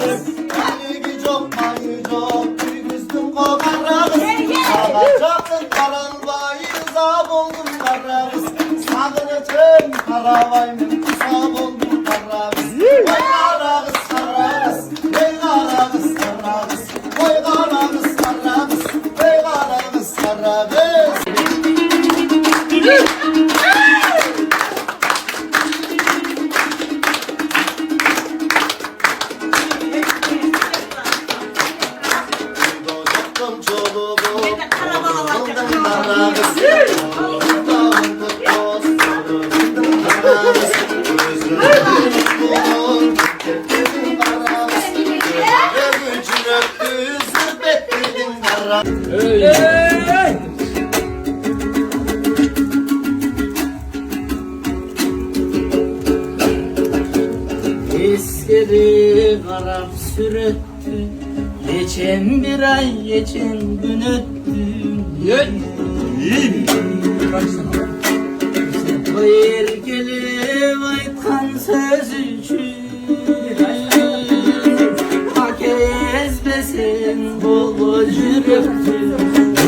kız. Mayıgı çok bir güzdüm kokara kız. Ağaçakın karalbayı zab oldum kara kız. Sağınıcım karabayım zab oldum kara kız. Oy kara kız kara kız. Ey kara kız kara kız. Oy kara kız kara kız. Ey kara kız kara kız. Doğdum çoluğum, oldum kara kız. Oldum dostum, kara kız. Gözlerim dedim kara kız. Gözlerim için öptü, zırbet dedim kara kız. Eskidi karap sürüttü. Geçen bir ay geçen gün öttü. Vay erkeli aytkan söz için hak ezbesin bol bol jürüktü.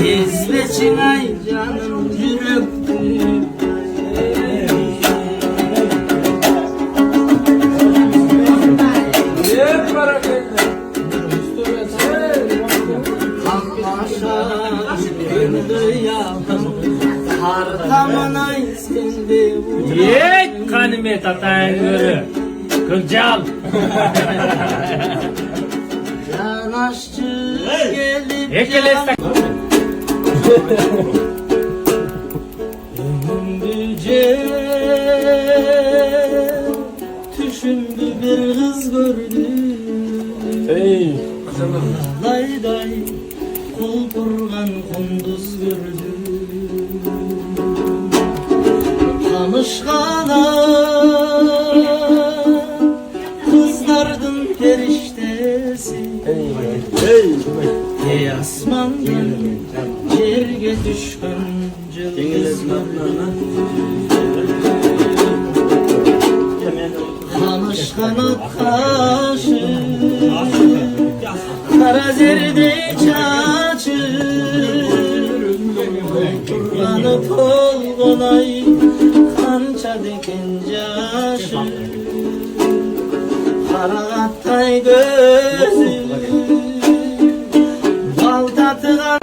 Ezbeçin ay canım jürüktü. Yek kanime tatayan görü. Kılcal. Yanaşçı gelip Ekelesek. Ömrüce düşündü bir kız gördü. Hey. Layday kul kurgan kunduz gördü. Tanışkana kızlardın periştesi. Ey asmandan yerge düşkün cılızlarına. Tanışkana karşı kara zerde çaçır. Kurbanıp ol kolay kança diken caşı. Kara kattay gözü bal tatıgan